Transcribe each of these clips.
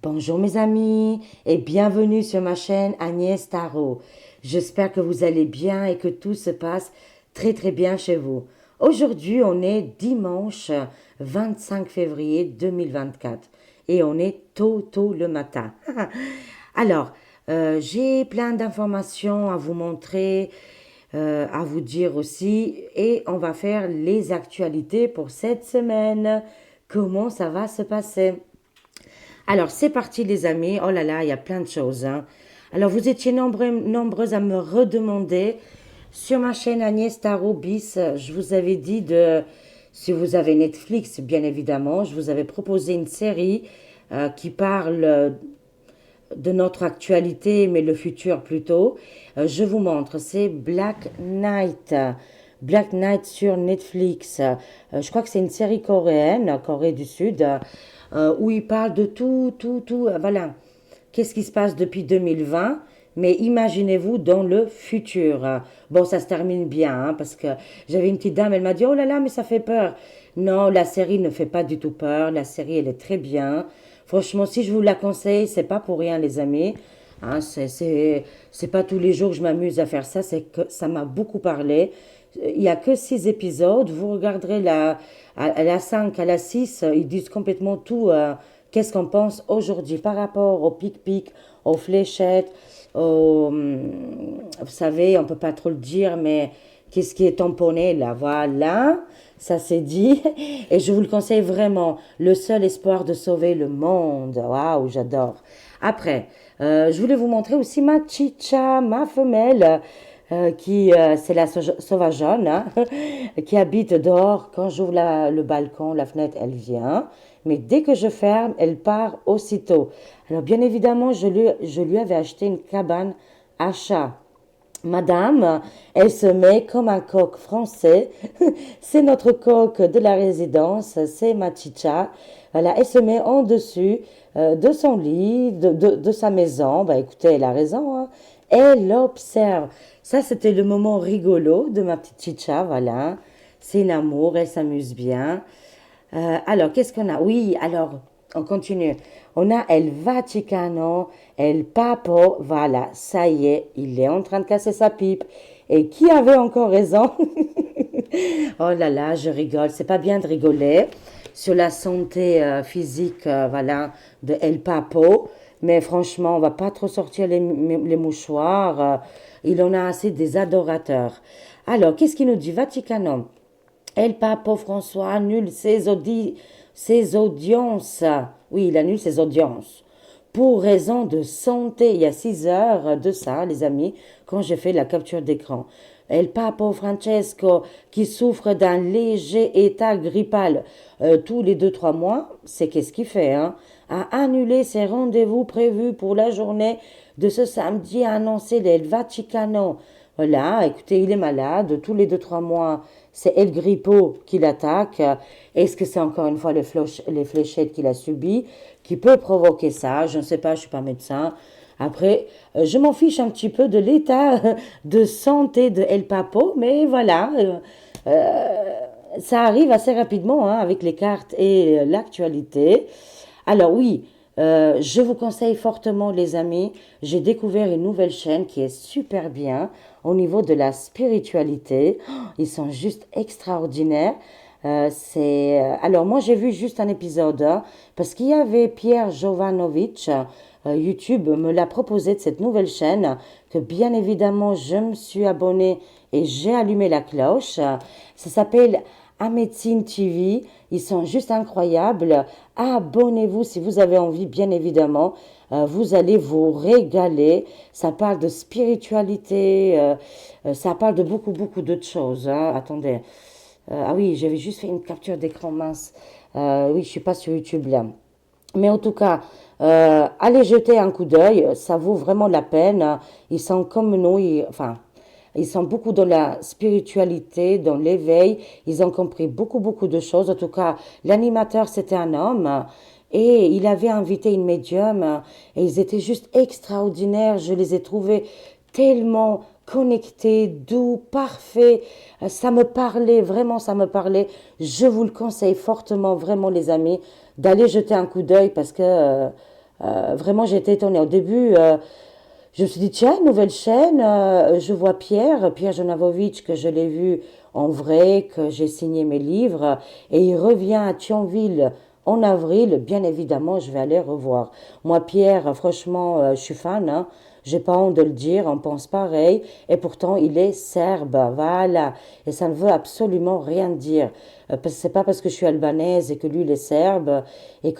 Bonjour mes amis et bienvenue sur ma chaîne Agnès Tarot. J'espère que vous allez bien et que tout se passe très très bien chez vous. Aujourd'hui on est dimanche 25 février 2024 et on est tôt le matin. Alors, j'ai plein d'informations à vous montrer, à vous dire aussi et on va faire les actualités pour cette semaine. Comment ça va se passer? Alors, c'est parti les amis. Oh là là, il y a plein de choses, hein. Alors, vous étiez nombreux à me redemander sur ma chaîne Agnès Tarot Bis, je vous avais dit si vous avez Netflix, bien évidemment, je vous avais proposé une série qui parle de notre actualité, mais le futur plutôt. Je vous montre, c'est Black Knight. Black Knight sur Netflix. Je crois que c'est une série coréenne, Corée du Sud, où il parle de tout. Voilà. Qu'est-ce qui se passe depuis 2020? Mais imaginez-vous dans le futur. Bon, ça se termine bien, hein, parce que j'avais une petite dame, elle m'a dit, oh là là, mais ça fait peur. Non, la série ne fait pas du tout peur. La série, elle est très bien. Franchement, si je vous la conseille, c'est pas pour rien, les amis. Hein, c'est pas tous les jours que je m'amuse à faire ça, c'est que ça m'a beaucoup parlé. Il y a que 6 épisodes. Vous regarderez à la 5, à la 6, ils disent complètement tout. Qu'est-ce qu'on pense aujourd'hui par rapport au pic-pic, aux fléchettes, vous savez, on peut pas trop le dire, mais qu'est-ce qui est tamponné là? Voilà, ça c'est dit. Et je vous le conseille vraiment. Le seul espoir de sauver le monde. Waouh, j'adore. Après, je voulais vous montrer aussi ma chicha, ma femelle. C'est la sauvageonne, hein, qui habite dehors. Quand j'ouvre le balcon, la fenêtre, elle vient. Mais dès que je ferme, elle part aussitôt. Alors, bien évidemment, je lui avais acheté une cabane à chat. Madame, elle se met comme un coq français. C'est notre coq de la résidence, c'est ma chicha. Voilà, elle se met en dessus de son lit, de sa maison. Bah écoutez, elle a raison, hein. Elle observe. Ça, c'était le moment rigolo de ma petite chicha, voilà. C'est un amour, elle s'amuse bien. Alors, qu'est-ce qu'on a? Oui, alors, on continue. On a El Vaticano, El Papo, voilà, ça y est, il est en train de casser sa pipe. Et qui avait encore raison? Oh là là, je rigole, c'est pas bien de rigoler sur la santé physique, voilà, de El Papo. Mais franchement, on va pas trop sortir les mouchoirs. Il en a assez des adorateurs. Alors, qu'est-ce qu'il nous dit? Vaticano. El Papa François annule ses audiences. Oui, il annule ses audiences. Pour raison de santé, il y a 6 heures de ça, les amis, quand j'ai fait la capture d'écran. El Papa Francesco, qui souffre d'un léger état grippal tous les 2 3 mois, c'est qu'est-ce qu'il fait, hein, a annulé ses rendez-vous prévus pour la journée de ce samedi, a annoncé le Vaticano. Voilà, écoutez, il est malade, tous les 2 3 mois, c'est El Grippo qui l'attaque. Est-ce que c'est encore une fois les fléchettes qu'il a subies qui peut provoquer ça? Je ne sais pas, je ne suis pas médecin. Après, je m'en fiche un petit peu de l'état de santé de El Papo, mais voilà, ça arrive assez rapidement, hein, avec les cartes et l'actualité. Alors oui, je vous conseille fortement les amis, j'ai découvert une nouvelle chaîne qui est super bien au niveau de la spiritualité. Oh, ils sont juste extraordinaires. Alors moi j'ai vu juste un épisode, hein, parce qu'il y avait Pierre Jovanovic, YouTube me l'a proposé de cette nouvelle chaîne que bien évidemment je me suis abonnée et j'ai allumé la cloche. Ça s'appelle Amédecine TV. Ils sont juste incroyables. Abonnez-vous si vous avez envie, bien évidemment. Vous allez vous régaler. Ça parle de spiritualité. Ça parle de beaucoup d'autres choses, hein. Attendez. Ah oui, j'avais juste fait une capture d'écran mince. Oui, je suis pas sur YouTube là. Mais en tout cas, allez jeter un coup d'œil, ça vaut vraiment la peine. Ils sont comme nous, enfin, ils sont beaucoup dans la spiritualité, dans l'éveil. Ils ont compris beaucoup de choses. En tout cas, l'animateur, c'était un homme. Et il avait invité une médium. Et ils étaient juste extraordinaires. Je les ai trouvés tellement connectés, doux, parfaits. Ça me parlait, vraiment, ça me parlait. Je vous le conseille fortement, vraiment, les amis, d'aller jeter un coup d'œil parce que Vraiment, j'ai été étonnée. Au début, je me suis dit, tiens, nouvelle chaîne, je vois Pierre Jonavovic, que je l'ai vu en vrai, que j'ai signé mes livres, et il revient à Thionville en avril. Bien évidemment, je vais aller revoir. Moi, Pierre, franchement, je suis fan, hein. J'ai pas honte de le dire, on pense pareil, et pourtant il est serbe, voilà. Et ça ne veut absolument rien dire. C'est pas parce que je suis albanaise et que lui il est serbe et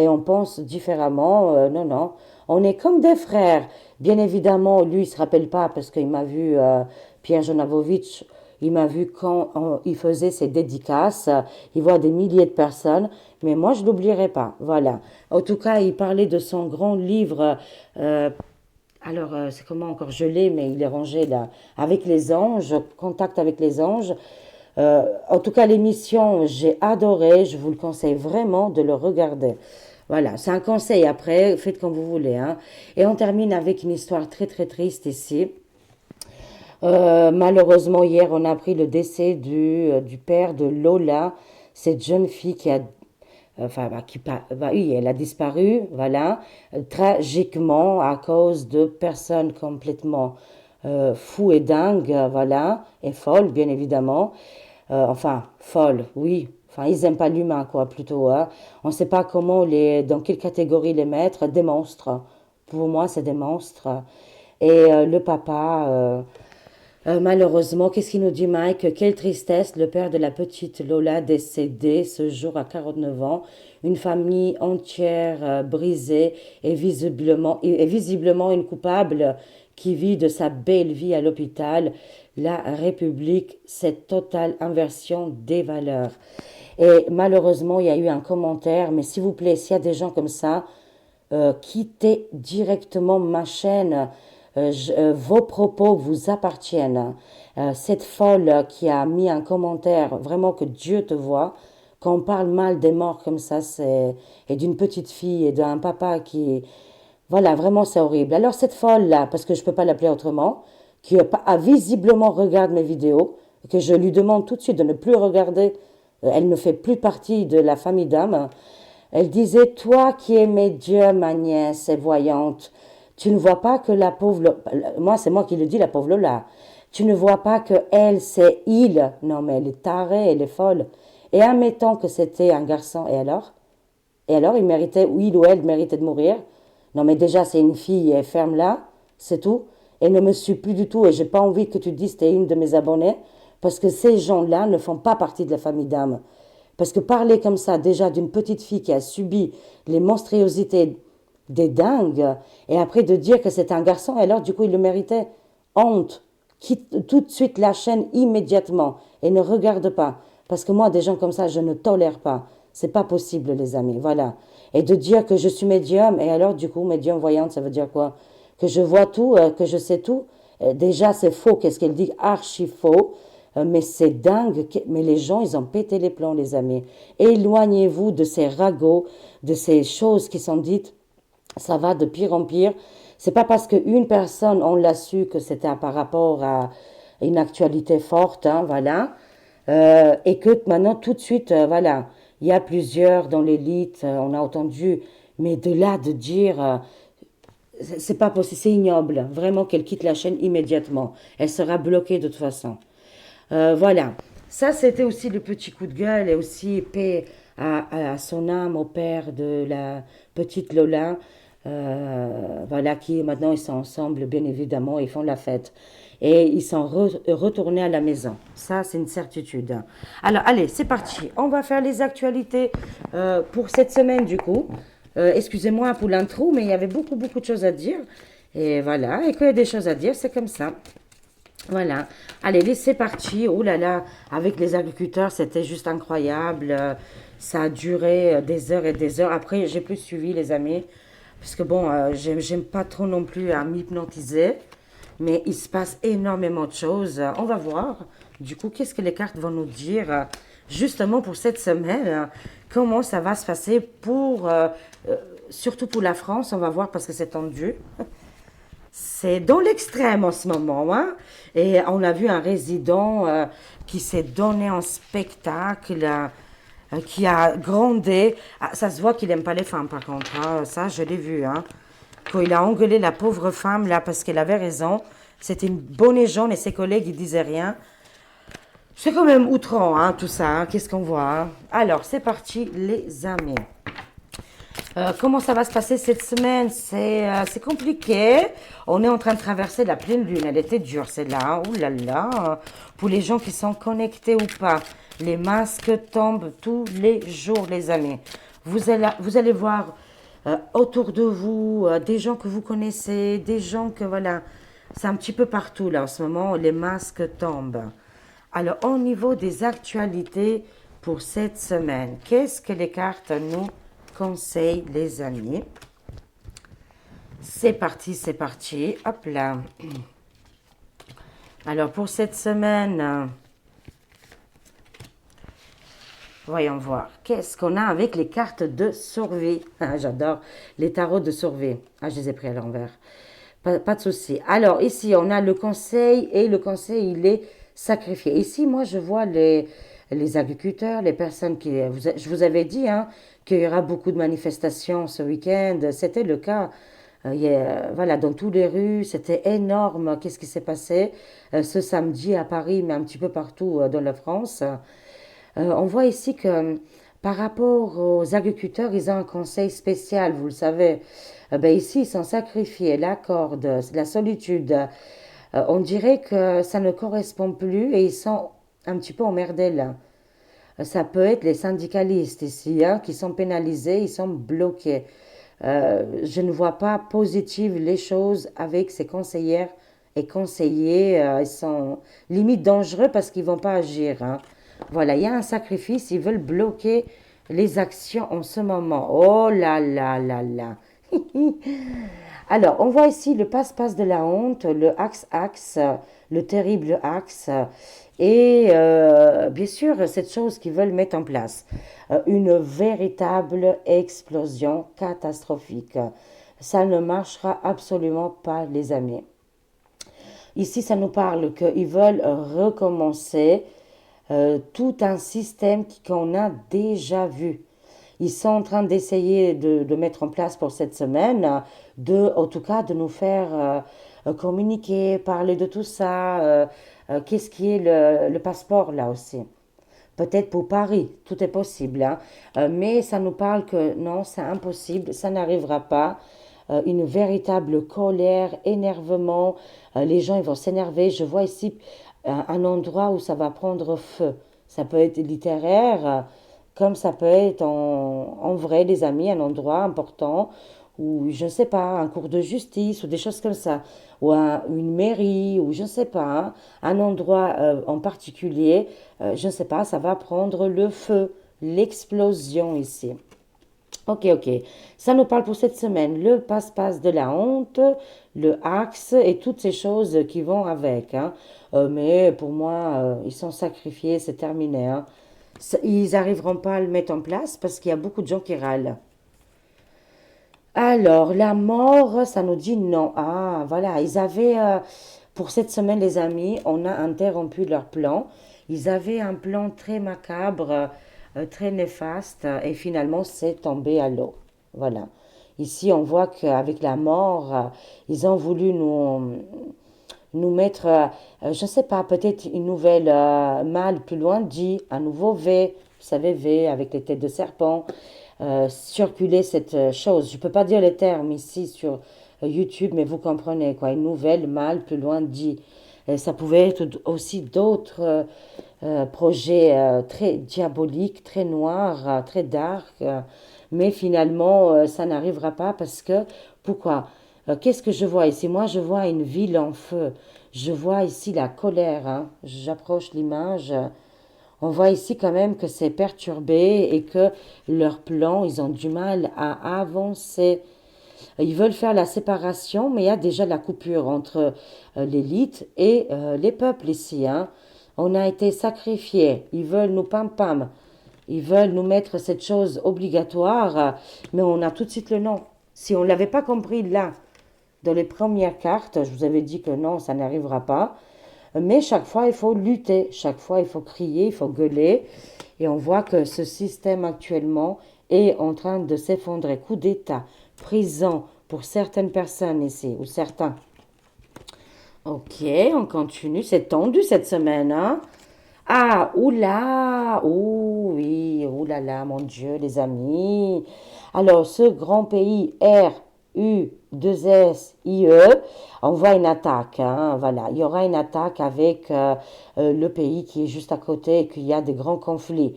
on pense différemment. Non, non, on est comme des frères. Bien évidemment, lui il se rappelle pas parce qu'il m'a vu Pierre Jonavovic. Il m'a vu quand il faisait ses dédicaces. Il voit des milliers de personnes, mais moi je l'oublierai pas. Voilà. En tout cas, il parlait de son grand livre. euh, c'est comment encore? Je l'ai, mais il est rangé là. Avec les anges, Contact avec les anges. En tout cas, l'émission, j'ai adoré. Je vous le conseille vraiment de le regarder. Voilà, c'est un conseil. Après, faites comme vous voulez, hein. Et on termine avec une histoire très très triste ici. Malheureusement, hier, on a appris le décès du père de Lola, cette jeune fille qui a enfin, oui, elle a disparu, voilà, tragiquement à cause de personnes complètement fous et dingues, voilà, et folles, bien évidemment. Enfin, folles, oui. Enfin, ils n'aiment pas l'humain, quoi, plutôt, hein. On ne sait pas dans quelle catégorie les mettre. Des monstres. Pour moi, c'est des monstres. Et le papa, malheureusement, qu'est-ce qu'il nous dit Mike? Quelle tristesse, le père de la petite Lola décédé ce jour à 49 ans. Une famille entière brisée et visiblement une coupable qui vit de sa belle vie à l'hôpital. La République, cette totale inversion des valeurs. Et malheureusement, il y a eu un commentaire, mais s'il vous plaît, s'il y a des gens comme ça, quittez directement ma chaîne. Vos propos vous appartiennent. Cette folle qui a mis un commentaire, vraiment que Dieu te voit, quand on parle mal des morts comme ça, et d'une petite fille et d'un papa qui, voilà, vraiment c'est horrible. Alors cette folle-là, parce que je ne peux pas l'appeler autrement, qui a visiblement regardé mes vidéos, que je lui demande tout de suite de ne plus regarder, elle ne fait plus partie de la famille d'âme. Elle disait, toi qui es médium, ma nièce, et voyante, tu ne vois pas que la pauvre, moi c'est moi qui le dis, la pauvre Lola, tu ne vois pas que elle, c'est il, non mais elle est tarée, elle est folle. Et admettons que c'était un garçon, et alors? Et alors, il ou elle méritait de mourir. Non, mais déjà, c'est une fille, et ferme-la, c'est tout. Et ne me suis plus du tout, et j'ai pas envie que tu dises que tu es une de mes abonnés, parce que ces gens-là ne font pas partie de la famille d'âme. Parce que parler comme ça, déjà, d'une petite fille qui a subi les monstruosités des dingues, et après de dire que c'est un garçon, et alors, du coup, il le méritait. Honte. Quitte tout de suite la chaîne immédiatement, et ne regarde pas. Parce que moi, des gens comme ça, je ne tolère pas. C'est pas possible, les amis. Voilà. Et de dire que je suis médium, et alors, du coup, médium voyante, ça veut dire quoi? Que je vois tout, que je sais tout. Déjà, c'est faux. Qu'est-ce qu'elle dit? Archi faux. Mais c'est dingue. Mais les gens, ils ont pété les plombs, les amis. Éloignez-vous de ces ragots, de ces choses qui sont dites. Ça va de pire en pire. C'est pas parce qu'une personne, on l'a su que c'était par rapport à une actualité forte, hein, voilà. Et que maintenant, tout de suite, voilà, il y a plusieurs dans l'élite, on a entendu, mais de là de dire, c'est pas possible, c'est ignoble, vraiment qu'elle quitte la chaîne immédiatement. Elle sera bloquée de toute façon. Voilà, ça c'était aussi le petit coup de gueule et aussi paix à son âme, au père de la petite Lola. Voilà, qui maintenant ils sont ensemble, bien évidemment, ils font la fête. Et ils sont retournés à la maison. Ça, c'est une certitude. Alors, allez, c'est parti. On va faire les actualités pour cette semaine, du coup. Excusez-moi pour l'intro, mais il y avait beaucoup, beaucoup de choses à dire. Et voilà, et quand il y a des choses à dire, c'est comme ça. Voilà. Allez, c'est parti. Oh là là, avec les agriculteurs, c'était juste incroyable. Ça a duré des heures et des heures. Après, j'ai plus suivi, les amis. Parce que bon, j'aime pas trop non plus à m'hypnotiser. Mais il se passe énormément de choses. On va voir. Du coup, qu'est-ce que les cartes vont nous dire justement pour cette semaine? Comment ça va se passer surtout pour la France? On va voir parce que c'est tendu. C'est dans l'extrême en ce moment, hein. Et on a vu un résident qui s'est donné en spectacle. qui a grondé. Ah, ça se voit qu'il n'aime pas les femmes, par contre, hein. Ça, je l'ai vu. Hein. Quand il a engueulé la pauvre femme, là, parce qu'elle avait raison. C'était une bonne et jaune et ses collègues, ils disaient rien. C'est quand même outrant, hein, tout ça. Hein. Qu'est-ce qu'on voit hein. Alors, c'est parti, les amis. Comment ça va se passer cette semaine? C'est compliqué. On est en train de traverser la pleine lune. Elle était dure, celle-là. Hein. Ouh là là. Pour les gens qui sont connectés ou pas, les masques tombent tous les jours, les amis. Vous allez voir autour de vous des gens que vous connaissez, des gens que voilà. C'est un petit peu partout là en ce moment. Les masques tombent. Alors, au niveau des actualités pour cette semaine, qu'est-ce que les cartes nous conseillent, les amis? C'est parti, c'est parti. Hop là. Alors, pour cette semaine, voyons voir. Qu'est-ce qu'on a avec les cartes de survie? Ah, j'adore les tarots de survie. Ah, je les ai pris à l'envers. Pas de souci. Alors, ici, on a le conseil et le conseil, il est sacrifié. Ici, moi, je vois les agriculteurs, les personnes qui... Je vous avais dit hein, qu'il y aura beaucoup de manifestations ce week-end. C'était le cas. Voilà, dans toutes les rues, c'était énorme. Qu'est-ce qui s'est passé ce samedi à Paris, mais un petit peu partout dans la France? On voit ici que par rapport aux agriculteurs, ils ont un conseil spécial, vous le savez. Ben ici, ils sont sacrifiés, la corde, la solitude. On dirait que ça ne correspond plus et ils sont un petit peu emmerdés là. Ça peut être les syndicalistes ici hein, qui sont pénalisés, ils sont bloqués. Je ne vois pas positive les choses avec ces conseillères et conseillers. Ils sont limite dangereux parce qu'ils ne vont pas agir. Hein. Voilà, il y a un sacrifice, ils veulent bloquer les actions en ce moment. Oh là là là là. Alors, on voit ici le passe-passe de la honte, le axe-axe, le terrible axe, et bien sûr, cette chose qu'ils veulent mettre en place, une véritable explosion catastrophique. Ça ne marchera absolument pas, les amis. Ici, ça nous parle qu'ils veulent recommencer tout un système qu'on a déjà vu. Ils sont en train d'essayer de mettre en place pour cette semaine, en tout cas, de nous faire communiquer, parler de tout ça. Qu'est-ce qui est le passeport là aussi? Peut-être pour Paris, tout est possible. Hein. Mais ça nous parle que non, c'est impossible, ça n'arrivera pas. Une véritable colère, énervement. Les gens ils vont s'énerver. Je vois ici un endroit où ça va prendre feu. Ça peut être littéraire, comme ça peut être en vrai, les amis, un endroit important, ou je ne sais pas, un cours de justice, ou des choses comme ça, ou une mairie, ou je ne sais pas, hein, un endroit en particulier, je ne sais pas, ça va prendre le feu, l'explosion ici. Ok, ok. Ça nous parle pour cette semaine. Le passe-passe de la honte, le axe et toutes ces choses qui vont avec. Hein. Mais pour moi, ils sont sacrifiés, c'est terminé. Hein. Ils n'arriveront pas à le mettre en place parce qu'il y a beaucoup de gens qui râlent. Alors, la mort, ça nous dit non. Ah, voilà. Ils avaient, pour cette semaine, les amis, on a interrompu leur plan. Ils avaient un plan très macabre, très néfaste, et finalement, c'est tombé à l'eau. Voilà. Ici, on voit qu'avec la mort, ils ont voulu nous mettre, je ne sais pas, peut-être une nouvelle mal plus loin dit, un nouveau V, vous savez, V avec les têtes de serpent, circuler cette chose. Je ne peux pas dire les termes ici sur YouTube, mais vous comprenez, quoi, une nouvelle mal plus loin dit. Et ça pouvait être aussi d'autres projets très diaboliques, très noirs, très dark, mais finalement, ça n'arrivera pas parce que, pourquoi? Qu'est-ce que je vois ici? Moi, je vois une ville en feu. Je vois ici la colère. Hein. J'approche l'image. On voit ici quand même que c'est perturbé et que leur plan, ils ont du mal à avancer. Ils veulent faire la séparation, mais il y a déjà la coupure entre l'élite et les peuples ici. Hein. On a été sacrifiés. Ils veulent nous pam-pam. Ils veulent nous mettre cette chose obligatoire, mais on a tout de suite le non. Si on ne l'avait pas compris là, dans les premières cartes, je vous avais dit que non, ça n'arrivera pas. Mais chaque fois, il faut lutter. Chaque fois, il faut crier, il faut gueuler. Et on voit que ce système actuellement est en train de s'effondrer. Coup d'État, prison pour certaines personnes ici, ou certains. Ok, on continue. C'est tendu cette semaine, hein? Ah, oula, oh oui, oulala, mon Dieu, les amis. Alors, ce grand pays RU2SIE, on voit une attaque, hein, voilà. Il y aura une attaque avec le pays qui est juste à côté et qu'il y a des grands conflits.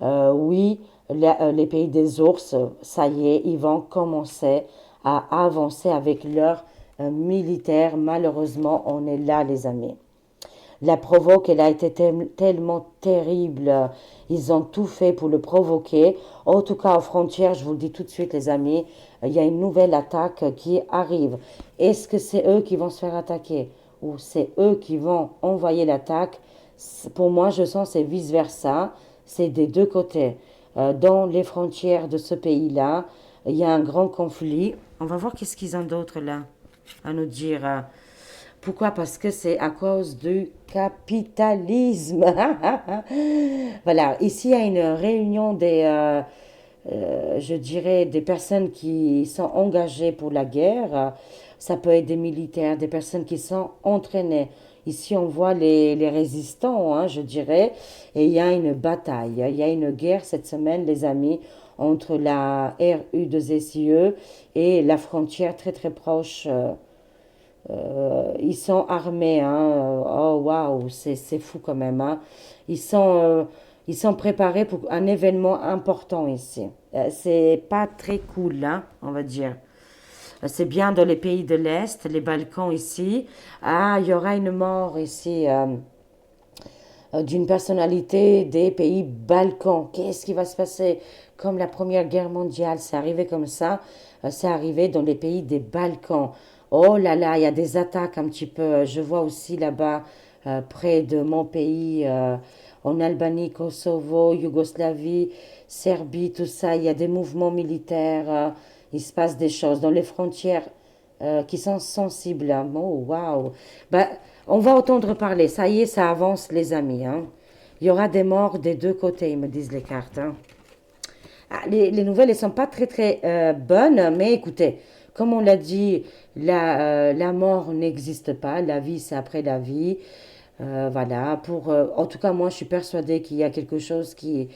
Oui, les pays des ours, ça y est, ils vont commencer à avancer avec leurs militaires. Malheureusement, on est là, les amis. La provoque, elle a été tellement terrible. Ils ont tout fait pour le provoquer. En tout cas, aux frontières, je vous le dis tout de suite, les amis, il y a une nouvelle attaque qui arrive. Est-ce que c'est eux qui vont se faire attaquer ou c'est eux qui vont envoyer l'attaque? Pour moi, je sens que c'est vice-versa. C'est des deux côtés. Dans les frontières de ce pays-là, il y a un grand conflit. On va voir qu'est-ce qu'ils ont d'autre là à nous dire. Pourquoi? Parce que c'est à cause du capitalisme. Voilà, ici il y a une réunion je dirais, des personnes qui sont engagées pour la guerre. Ça peut être des militaires, des personnes qui sont entraînées. Ici, on voit les résistants, hein, je dirais, et il y a une bataille. Il y a une guerre cette semaine, les amis, entre la RU2SIE et la frontière très très proche. Ils sont armés, hein. Oh waouh, c'est fou quand même, hein. Ils sont, euh, ils sont préparés pour un événement important ici. C'est pas très cool, hein, on va dire. C'est bien dans les pays de l'Est, les Balkans ici. Ah, il y aura une mort ici d'une personnalité des pays Balkans. Qu'est-ce qui va se passer? Comme la Première Guerre mondiale, c'est arrivé comme ça. C'est arrivé dans les pays des Balkans. Oh là là, il y a des attaques un petit peu. Je vois aussi là-bas, près de mon pays, en Albanie, Kosovo, Yougoslavie, Serbie, tout ça, il y a des mouvements militaires. Il se passe des choses dans les frontières qui sont sensibles. Hein. Oh, waouh! Bah, on va entendre parler. Ça y est, ça avance, les amis. Hein. Il y aura des morts des deux côtés, me disent les cartes. Hein. Ah, les nouvelles, elles sont pas très très bonnes, mais écoutez, comme on l'a dit, la mort n'existe pas. La vie, c'est après la vie. Voilà. En tout cas, moi, je suis persuadée qu'il y a quelque chose qui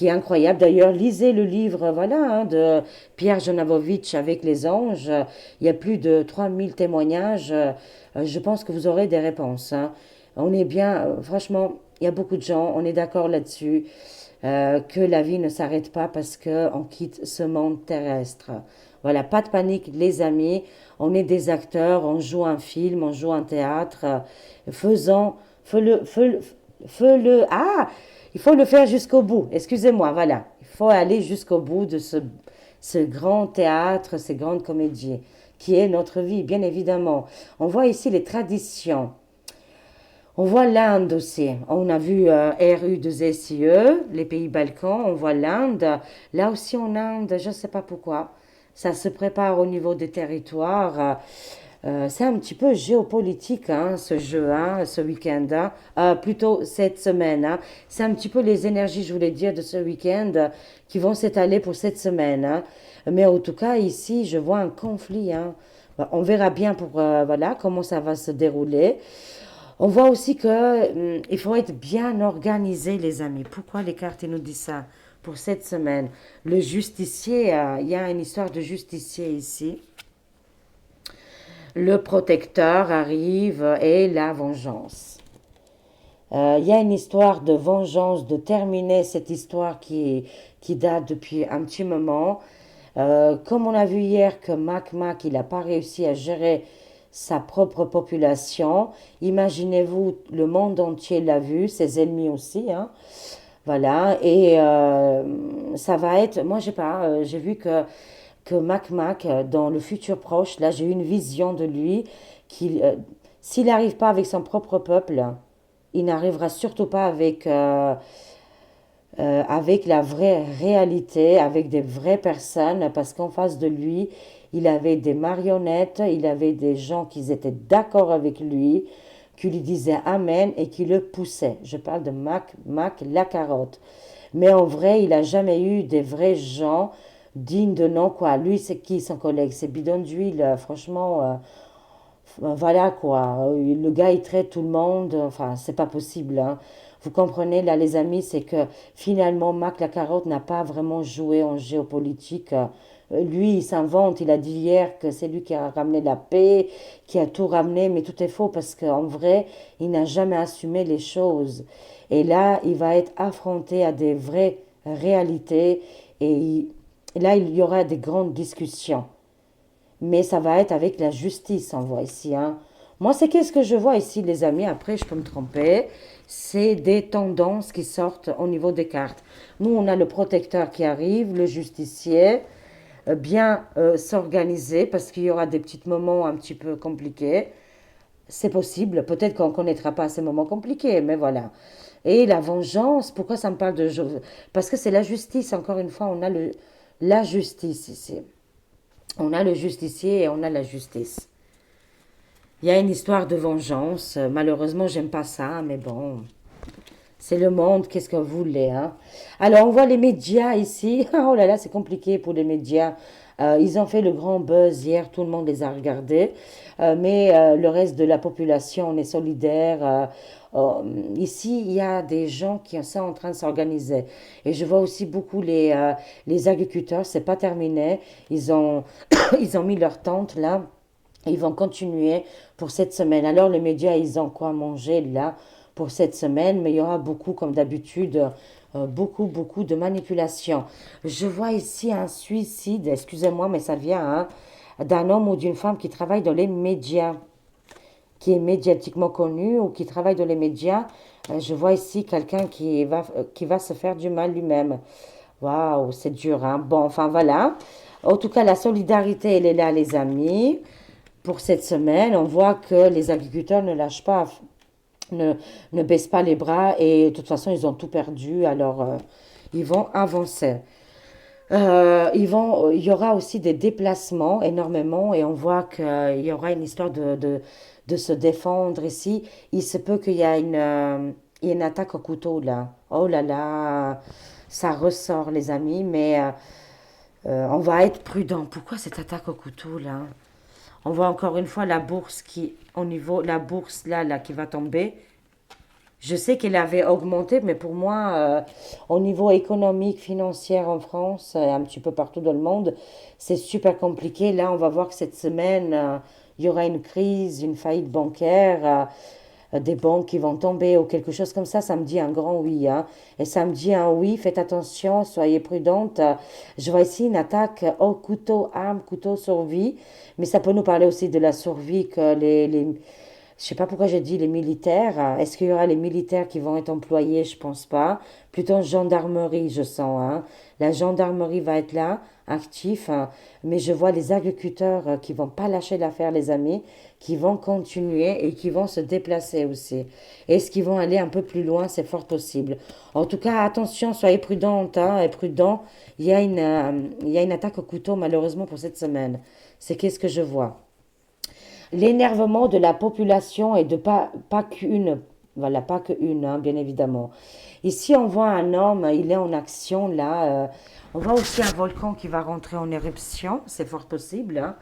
est incroyable. D'ailleurs, lisez le livre voilà, hein, de Pierre Jonavovitch avec les anges. Il y a plus de 3000 témoignages. Je pense que vous aurez des réponses. Hein. On est bien, franchement, il y a beaucoup de gens, on est d'accord là-dessus, que la vie ne s'arrête pas parce qu'on quitte ce monde terrestre. Voilà, pas de panique, les amis. On est des acteurs, on joue un film, on joue un théâtre. Faisons, fais-le, il faut le faire jusqu'au bout. Excusez-moi, voilà. Il faut aller jusqu'au bout de ce grand théâtre, ces grandes comédies, qui est notre vie, bien évidemment. On voit ici les traditions. On voit l'Inde aussi. On a vu RU2SIE, les pays Balkans. On voit l'Inde. Là aussi en Inde, je ne sais pas pourquoi. Ça se prépare au niveau des territoires. C'est un petit peu géopolitique, hein, ce jeu, hein, ce week-end, hein. Plutôt cette semaine. Hein. C'est un petit peu les énergies, je voulais dire, de ce week-end qui vont s'étaler pour cette semaine. Hein. Mais en tout cas, ici, je vois un conflit. Hein. On verra bien pour voilà comment ça va se dérouler. On voit aussi que il faut être bien organisé, les amis. Pourquoi les cartes nous disent ça pour cette semaine? Le justicier, il y a une histoire de justicier ici. Le protecteur arrive et la vengeance. Il y a une histoire de vengeance, de terminer cette histoire qui date depuis un petit moment. Comme on a vu hier que Mac il n'a pas réussi à gérer sa propre population, imaginez-vous, le monde entier l'a vu, ses ennemis aussi. Hein. Voilà, et ça va être, moi j'ai pas, j'ai vu que dans le futur proche, là j'ai eu une vision de lui, qu'il, s'il n'arrive pas avec son propre peuple, il n'arrivera surtout pas avec la vraie réalité, avec des vraies personnes, parce qu'en face de lui, il avait des marionnettes, il avait des gens qui étaient d'accord avec lui, qui lui disaient Amen et qui le poussaient. Je parle de Mac la carotte. Mais en vrai, il n'a jamais eu des vrais gens dignes de nom, quoi. Lui, c'est qui son collègue? C'est bidon d'huile, franchement. Voilà quoi, le gars il traite tout le monde, enfin c'est pas possible, hein. Vous comprenez là les amis, c'est que finalement Marc Lacarotte n'a pas vraiment joué en géopolitique. Lui il s'invente, il a dit hier que c'est lui qui a ramené la paix, qui a tout ramené, mais tout est faux parce qu'en vrai il n'a jamais assumé les choses. Et là il va être affronté à des vraies réalités et là il y aura des grandes discussions, mais ça va être avec la justice, on voit ici, hein. Moi, c'est qu'est-ce que je vois ici, les amis, après, je peux me tromper, c'est des tendances qui sortent au niveau des cartes. Nous, on a le protecteur qui arrive, le justicier, bien s'organiser, parce qu'il y aura des petits moments un petit peu compliqués. C'est possible, peut-être qu'on ne connaîtra pas ces moments compliqués, mais voilà. Et la vengeance, pourquoi ça me parle de... Parce que c'est la justice, encore une fois, on a la justice ici. On a le justicier et on a la justice. Il y a une histoire de vengeance. Malheureusement, j'aime pas ça, mais bon, c'est le monde, qu'est-ce que vous voulez, hein? Alors, on voit les médias ici. Oh là là, c'est compliqué pour les médias. Ils ont fait le grand buzz hier, tout le monde les a regardés. Mais le reste de la population, on est solidaire. Ici, il y a des gens qui sont en train de s'organiser. Et je vois aussi beaucoup les agriculteurs, c'est pas terminé. Ils ont, ils ont mis leur tente là. Ils vont continuer pour cette semaine. Alors, les médias, ils ont quoi manger là pour cette semaine, mais il y aura beaucoup, comme d'habitude, beaucoup de manipulation. Je vois ici un suicide, excusez-moi, mais ça vient hein, d'un homme ou d'une femme qui travaille dans les médias, qui est médiatiquement connu ou qui travaille dans les médias. Je vois ici quelqu'un qui va se faire du mal lui-même. Waouh, c'est dur, hein. Bon, enfin voilà. En tout cas, la solidarité, elle est là, les amis. Pour cette semaine, on voit que les agriculteurs ne lâchent pas, ne, ne baissent pas les bras et de toute façon, ils ont tout perdu, alors ils vont avancer. Il y aura aussi des déplacements énormément et on voit qu'il y aura une histoire de se défendre ici. Il se peut qu'il y ait il y ait une attaque au couteau là. Oh là là, ça ressort les amis, mais on va être prudent. Pourquoi cette attaque au couteau là? On voit encore une fois la bourse qui, au niveau, la bourse là qui va tomber. Je sais qu'elle avait augmenté, mais pour moi, au niveau économique, financier en France et un petit peu partout dans le monde, c'est super compliqué. Là, on va voir que cette semaine, il y aura une crise, une faillite bancaire, des banques qui vont tomber ou quelque chose comme ça me dit un grand oui, hein. Et ça me dit un oui, faites attention, soyez prudente. Je vois ici une attaque au couteau, arme, couteau, survie, mais ça peut nous parler aussi de la survie que je sais pas pourquoi j'ai dit les militaires. Est-ce qu'il y aura les militaires qui vont être employés? Je pense pas. Plutôt gendarmerie, je sens, hein. La gendarmerie va être là, actif, hein. Mais je vois les agriculteurs qui vont pas lâcher l'affaire, les amis, qui vont continuer et qui vont se déplacer aussi. Est-ce qu'ils vont aller un peu plus loin? C'est fort possible. En tout cas, attention, soyez prudentes, hein, et prudents. Il y a une attaque au couteau, malheureusement, pour cette semaine. C'est qu'est-ce que je vois? L'énervement de la population et de pas qu'une, voilà, pas qu'une, hein, bien évidemment. Ici, on voit un homme, il est en action là. On voit aussi un volcan qui va rentrer en éruption, c'est fort possible, hein.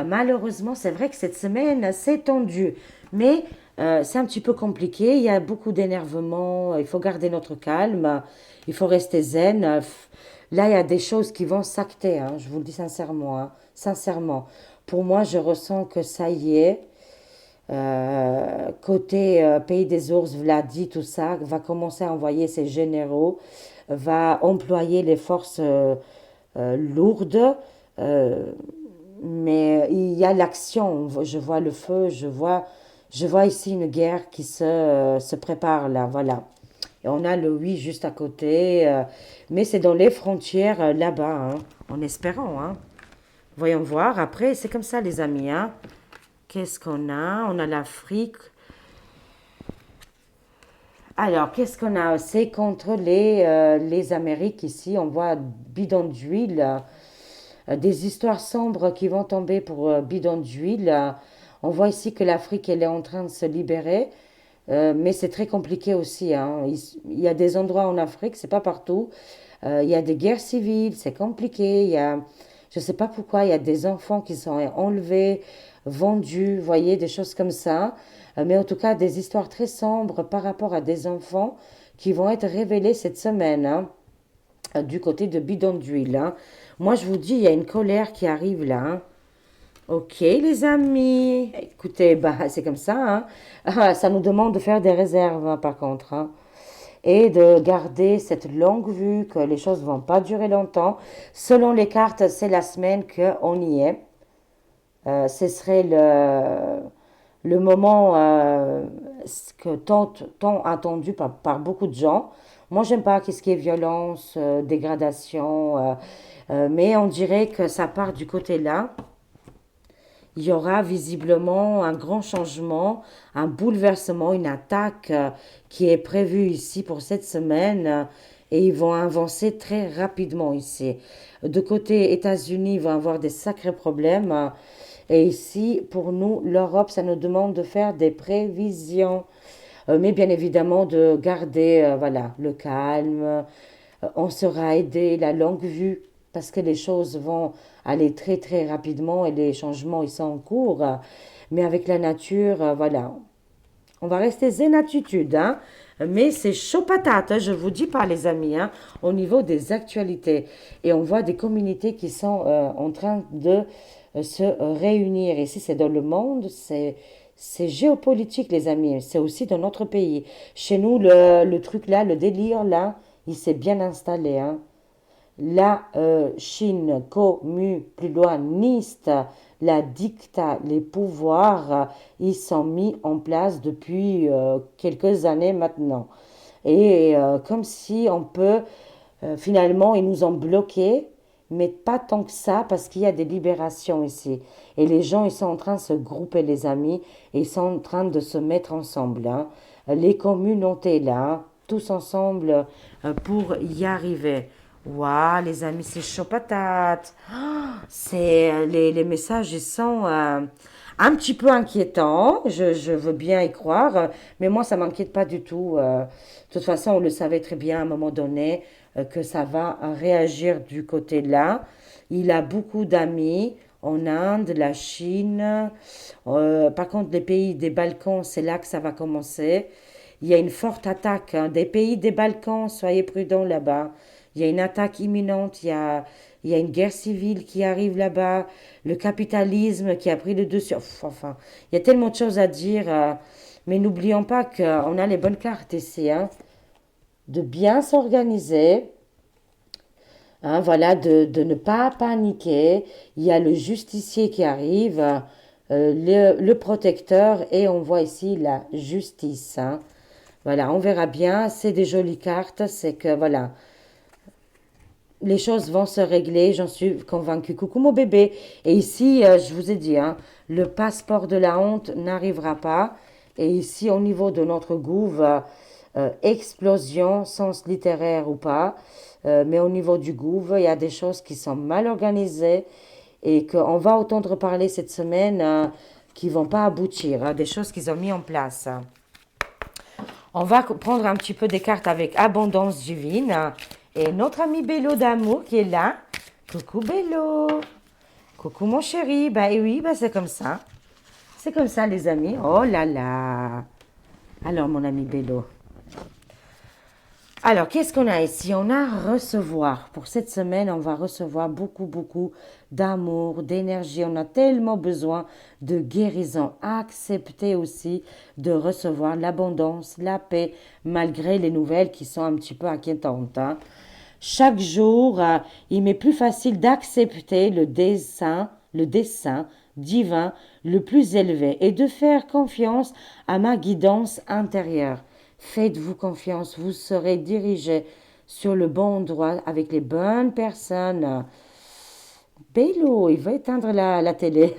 Malheureusement, c'est vrai que cette semaine, c'est tendu, mais c'est un petit peu compliqué. Il y a beaucoup d'énervement, il faut garder notre calme, il faut rester zen. Là, il y a des choses qui vont s'acter, hein, je vous le dis sincèrement, hein, sincèrement. Pour moi, je ressens que ça y est. Côté pays des ours, Vladi, tout ça, va commencer à envoyer ses généraux, va employer les forces lourdes, euh, mais il y a l'action. Je vois le feu, je vois ici une guerre qui se prépare là, voilà. Et on a le oui juste à côté, mais c'est dans les frontières là-bas, hein, en espérant, hein. Voyons voir. Après, c'est comme ça, les amis, hein. Qu'est-ce qu'on a? On a l'Afrique. Alors, qu'est-ce qu'on a? C'est contre les Amériques ici. On voit bidon d'huile, des histoires sombres qui vont tomber pour bidon d'huile. On voit ici que l'Afrique, elle est en train de se libérer. Mais c'est très compliqué aussi, hein. Il y a des endroits en Afrique, c'est pas partout. Il y a des guerres civiles, c'est compliqué. Je sais pas pourquoi, il y a des enfants qui sont enlevés, vendus, vous voyez, des choses comme ça. Mais en tout cas, des histoires très sombres par rapport à des enfants qui vont être révélées cette semaine, hein, du côté de Bidon d'huile, hein. Moi, je vous dis, il y a une colère qui arrive là, hein. Ok, les amis. Écoutez, bah, c'est comme ça, hein. Ah, ça nous demande de faire des réserves, hein, par contre, hein. Et de garder cette longue vue, que les choses vont pas durer longtemps. Selon les cartes, c'est la semaine qu'on y est. Ce serait le moment que tant attendu par beaucoup de gens. Moi, j'aime pas ce qui est violence, dégradation, mais on dirait que ça part du côté là. Il y aura visiblement un grand changement, un bouleversement, une attaque qui est prévue ici pour cette semaine, et ils vont avancer très rapidement ici. De côté États-Unis, ils vont avoir des sacrés problèmes. Et ici, pour nous, l'Europe, ça nous demande de faire des prévisions. Mais bien évidemment, de garder voilà, le calme. On sera aidé, la longue vue, parce que les choses vont aller très très rapidement et les changements, ils sont en cours. Mais avec la nature, voilà, on va rester zen attitude, hein. Mais c'est chaud patate, hein, je vous dis pas les amis, hein, au niveau des actualités. Et on voit des communautés qui sont en train de se réunir. Ici, c'est dans le monde, c'est géopolitique les amis, c'est aussi dans notre pays. Chez nous, le truc là, le délire là, il s'est bien installé, hein. La Chine plus loin, la dicta, les pouvoirs, ils sont mis en place depuis quelques années maintenant. Et comme si on peut, finalement, ils nous ont bloqués, mais pas tant que ça, parce qu'il y a des libérations ici. Et les gens, ils sont en train de se grouper, les amis, et ils sont en train de se mettre ensemble, hein. Les communautés, là, tous ensemble, pour y arriver. Waouh, les amis, c'est chaud patate. Les messages, ils sont un petit peu inquiétants. Je veux bien y croire, mais moi, ça m'inquiète pas du tout. De toute façon, on le savait très bien à un moment donné que ça va réagir du côté là. Il a beaucoup d'amis en Inde, la Chine. Par contre, les pays des Balkans, c'est là que ça va commencer. Il y a une forte attaque, hein, des pays des Balkans, soyez prudents là-bas. Il y a une attaque imminente, il y a une guerre civile qui arrive là-bas, le capitalisme qui a pris le dessus. Enfin, il y a tellement de choses à dire, mais n'oublions pas qu'on a les bonnes cartes ici, hein, de bien s'organiser, hein, voilà, de ne pas paniquer. Il y a le justicier qui arrive, le protecteur, et on voit ici la justice, hein. Voilà, on verra bien. C'est des jolies cartes. C'est que, voilà, les choses vont se régler. J'en suis convaincue. Coucou mon bébé. Et ici, je vous ai dit, hein, le passeport de la honte n'arrivera pas. Et ici, au niveau de notre gouv, explosion, sens littéraire ou pas. Mais au niveau du gouv, il y a des choses qui sont mal organisées et qu'on va entendre parler cette semaine qui vont pas aboutir, hein, des choses qu'ils ont mis en place. On va prendre un petit peu des cartes avec abondance divine. Et notre ami Bélo d'amour qui est là. Coucou Bélo. Coucou mon chéri. Bah oui, bah c'est comme ça. C'est comme ça les amis. Oh là là. Alors mon ami Bélo. Alors, qu'est-ce qu'on a ici? On a recevoir. Pour cette semaine, on va recevoir beaucoup, beaucoup d'amour, d'énergie. On a tellement besoin de guérison. Accepter aussi de recevoir l'abondance, la paix, malgré les nouvelles qui sont un petit peu inquiétantes, hein. Chaque jour, il m'est plus facile d'accepter le dessein divin le plus élevé et de faire confiance à ma guidance intérieure. Faites-vous confiance, vous serez dirigé sur le bon droit avec les bonnes personnes. Bello, il va éteindre la télé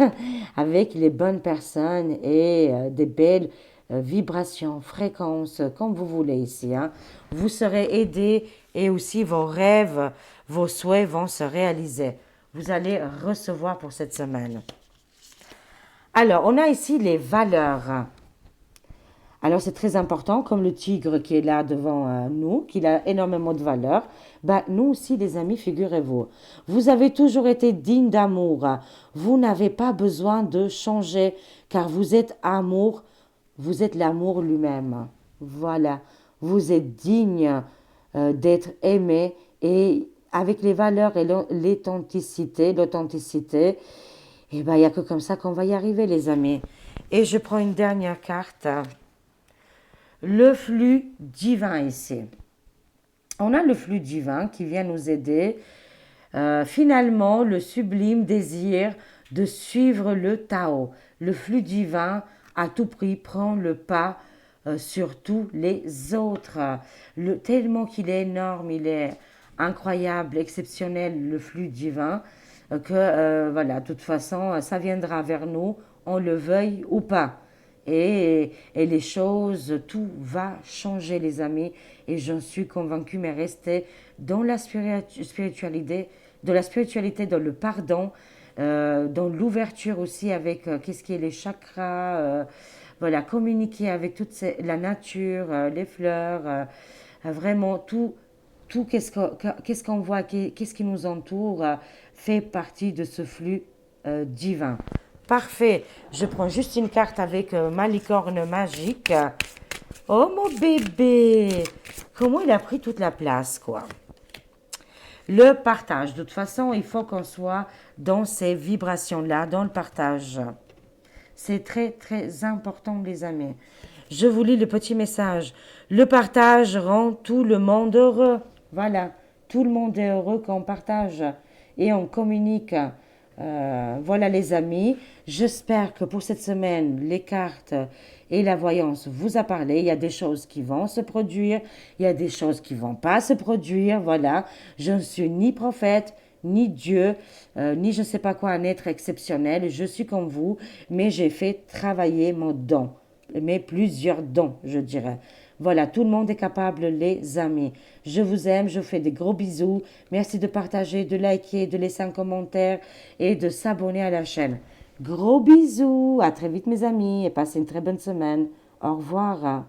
avec les bonnes personnes et des belles vibrations, fréquences, comme vous voulez ici, hein. Vous serez aidé et aussi vos rêves, vos souhaits vont se réaliser. Vous allez recevoir pour cette semaine. Alors, on a ici les valeurs. Alors c'est très important, comme le tigre qui est là devant nous, qu'il a énormément de valeur. Ben, nous aussi, les amis, figurez-vous, vous avez toujours été digne d'amour. Vous n'avez pas besoin de changer, car vous êtes amour, vous êtes l'amour lui-même. Voilà, vous êtes digne d'être aimé et avec les valeurs et l'authenticité, et ben, il n'y a que comme ça qu'on va y arriver, les amis. Et je prends une dernière carte. Le flux divin ici. On a le flux divin qui vient nous aider. Finalement, le sublime désir de suivre le Tao. Le flux divin, à tout prix, prend le pas sur tous les autres. Tellement qu'il est énorme, il est incroyable, exceptionnel, le flux divin, voilà, de toute façon, ça viendra vers nous, on le veuille ou pas. Et les choses, tout va changer, les amis. Et j'en suis convaincue, mais restez dans la spiritualité, dans le pardon, dans l'ouverture aussi avec qu'est-ce qui est les chakras, voilà, communiquer avec la nature, les fleurs, vraiment tout qu'est-ce qu'on voit, qu'est-ce qui nous entoure, fait partie de ce flux divin. Parfait. Je prends juste une carte avec ma licorne magique. Oh mon bébé! Comment il a pris toute la place, quoi. Le partage. De toute façon, il faut qu'on soit dans ces vibrations-là, dans le partage. C'est très, très important, les amis. Je vous lis le petit message. Le partage rend tout le monde heureux. Voilà. Tout le monde est heureux quand on partage et on communique. Voilà les amis, j'espère que pour cette semaine, les cartes et la voyance vous a parlé. Il y a des choses qui vont se produire, il y a des choses qui vont pas se produire. Voilà, je ne suis ni prophète, ni Dieu, ni je ne sais pas quoi, un être exceptionnel. Je suis comme vous, mais j'ai fait travailler mon don, mais plusieurs dons, je dirais. Voilà, tout le monde est capable, les amis. Je vous aime, je vous fais des gros bisous. Merci de partager, de liker, de laisser un commentaire et de s'abonner à la chaîne. Gros bisous, à très vite mes amis et passez une très bonne semaine. Au revoir.